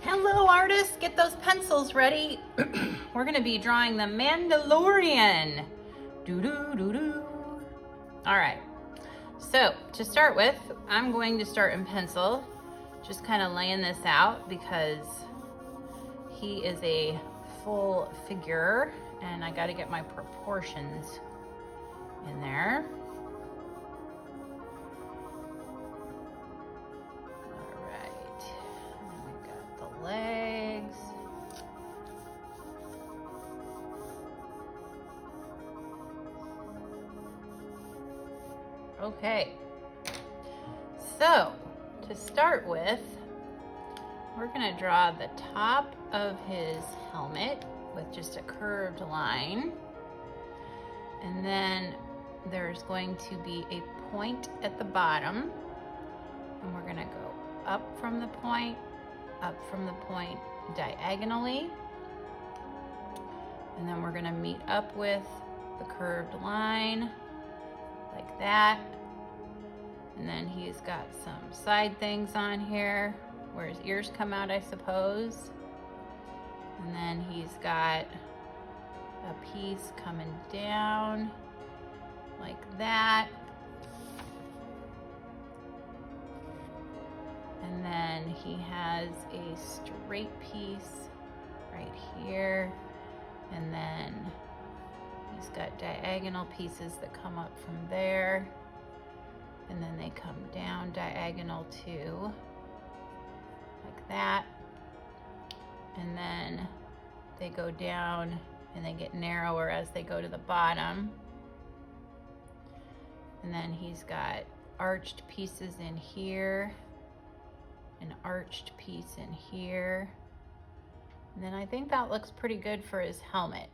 Hello artists, get those pencils ready. We're gonna be drawing the Mandalorian. Doo-doo-doo-doo. All right, so to start with, I'm going to start in pencil, just kind of laying this out because he is a full figure and I gotta get my proportions in there. Legs. Okay, so to start with, we're going to draw the top of his helmet with just a curved line, and then there's going to be a point at the bottom, and we're going to go up from the point diagonally, and then we're going to meet up with the curved line like that, and then he's got some side things on here where his ears come out, I suppose, and then he's got a piece coming down like that. And then he has a straight piece right here. And then he's got diagonal pieces that come up from there. And then they come down diagonal too, like that. And then they go down and they get narrower as they go to the bottom. And then he's got arched pieces in here, an arched piece in here. And then I think that looks pretty good for his helmet.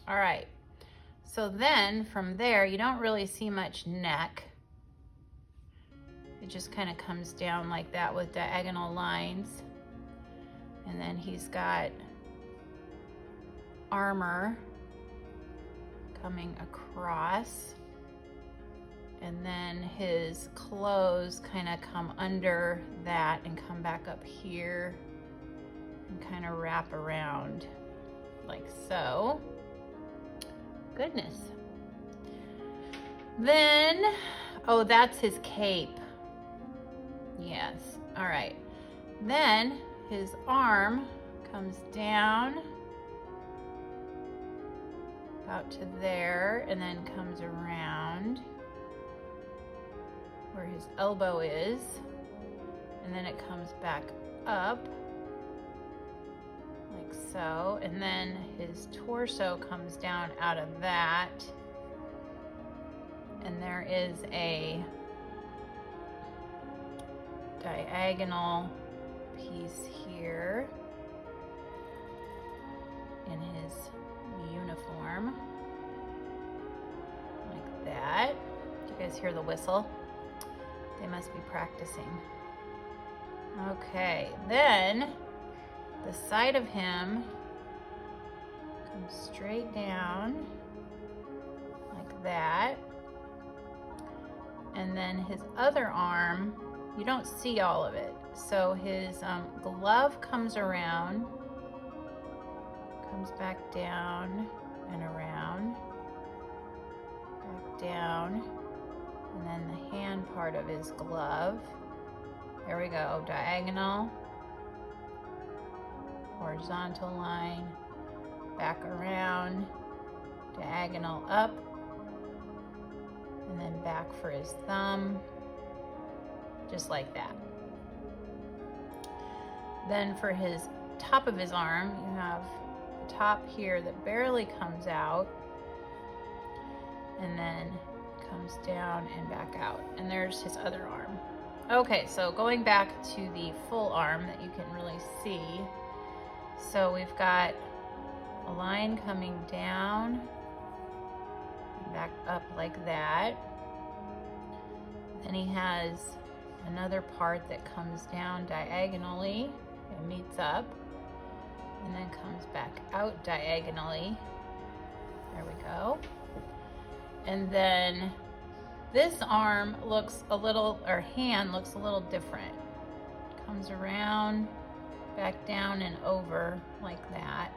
All right, so then from there, you don't really see much neck. It just kind of comes down like that with diagonal lines. And then he's got armor coming across. And then his clothes kind of come under that and come back up here and kind of wrap around like so. Goodness. Then, oh, that's his cape. Yes, all right. Then his arm comes down about to there and then comes around where his elbow is, and then it comes back up like so, and then his torso comes down out of that, and there is a diagonal piece here in his uniform like that. Do you guys hear the whistle? They must be practicing. Okay, then the side of him comes straight down like that. And then his other arm, you don't see all of it. So his glove comes around, comes back down and around, back down. And then the hand part of his glove. There we go, diagonal, horizontal line, back around, diagonal up, and then back for his thumb, just like that. Then for his top of his arm, you have the top here that barely comes out, and then comes down and back out, and there's his other arm. Okay, so going back to the full arm that you can really see, so we've got a line coming down and back up like that. Then he has another part that comes down diagonally and meets up, and then comes back out diagonally. There we go. And then this arm looks a little, or hand looks a little different. Comes around back down and over like that.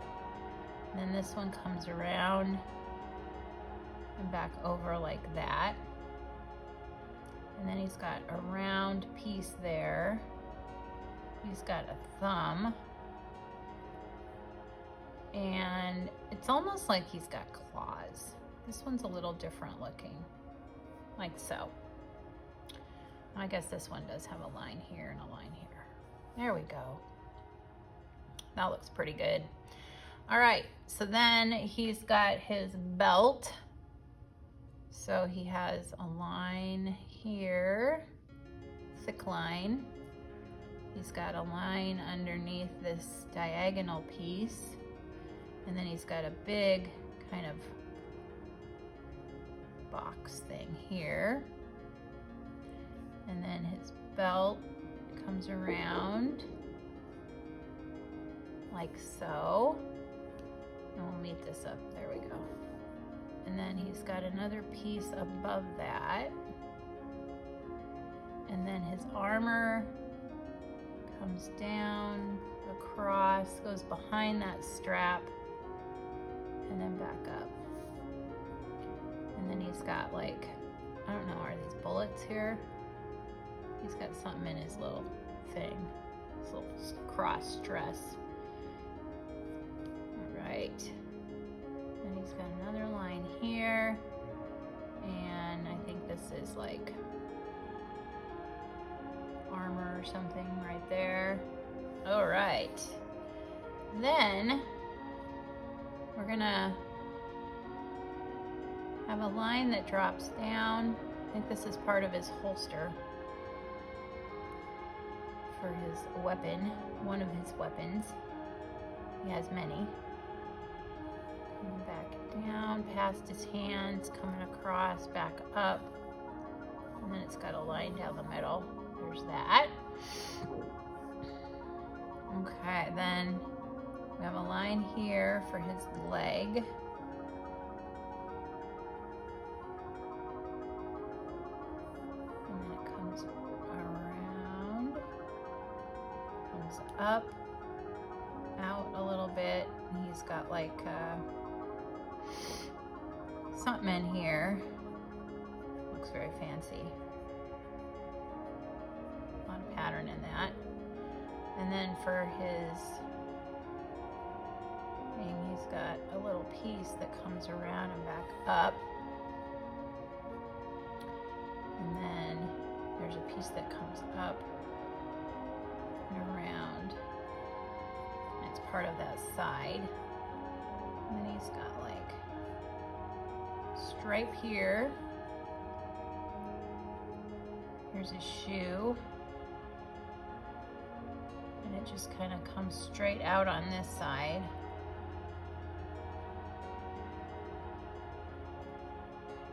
And then this one comes around and back over like that. And then he's got a round piece there. He's got a thumb. And it's almost like he's got claws. This one's a little different looking, like so. I guess this one does have a line here and a line here. There we go. That looks pretty good. All right, so then he's got his belt. So he has a line here, thick line. He's got a line underneath this diagonal piece. And then he's got a big kind of box thing here. And then his belt comes around like so. And we'll meet this up, there we go. And then he's got another piece above that. And then his armor comes down, across, goes behind that strap, and then back up. And then he's got like, I don't know, are these bullets here? He's got something in his little thing, his little cross dress. All right. And he's got another line here. And I think this is like armor or something right there. All right. Then we're gonna have a line that drops down. I think this is part of his holster for his weapon, one of his weapons. He has many. Coming back down, past his hands, coming across, back up. And then it's got a line down the middle. There's that. Okay, then we have a line here for his leg. And then it comes around, comes up, out a little bit. And he's got like something in here. Looks very fancy. A lot of pattern in that. And then for his thing, he's got a little piece that comes around and back up. And then there's a piece that comes up and around. And it's part of that side. And then he's got like stripe here. Here's his shoe. And it just kind of comes straight out on this side.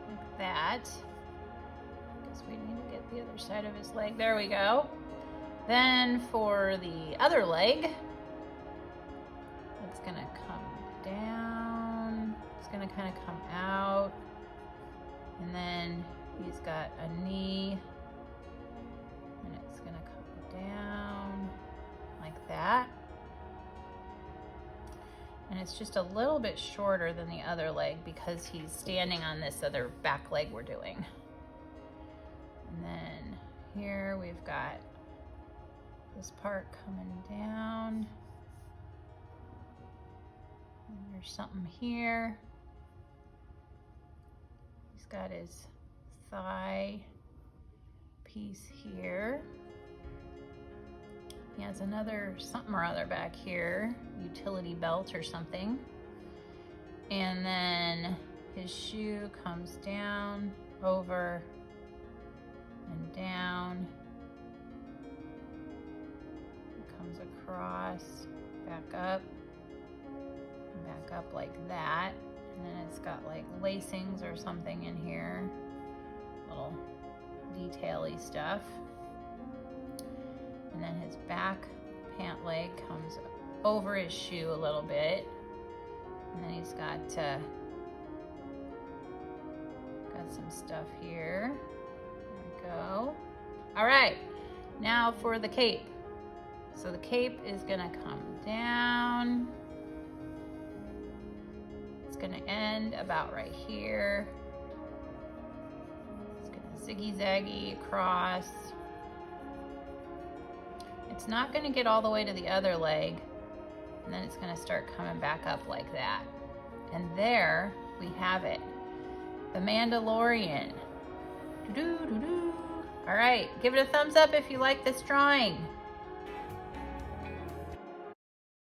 Like that. Guess we need to get the other side of his leg. There we go. Then for the other leg, it's gonna come down. It's gonna kind of come out. And then he's got a knee. And it's gonna come down like that. And it's just a little bit shorter than the other leg because he's standing on this other back leg we're doing. And then here we've got this part coming down. And there's something here. He's got his thigh piece here. He has another something or other back here, utility belt or something. And then his shoe comes down, over, and down. It comes across, back up, and back up like that. And then it's got like lacings or something in here, little detail-y stuff. And then his back pant leg comes over his shoe a little bit. And then he's got some stuff here. There we go. All right, now for the cape. So the cape is gonna come down. It's gonna end about right here. It's gonna ziggy-zaggy across. It's not gonna get all the way to the other leg, and then it's gonna start coming back up like that. And there we have it, the Mandalorian. Doo-doo-doo-doo. All right, give it a thumbs up if you like this drawing.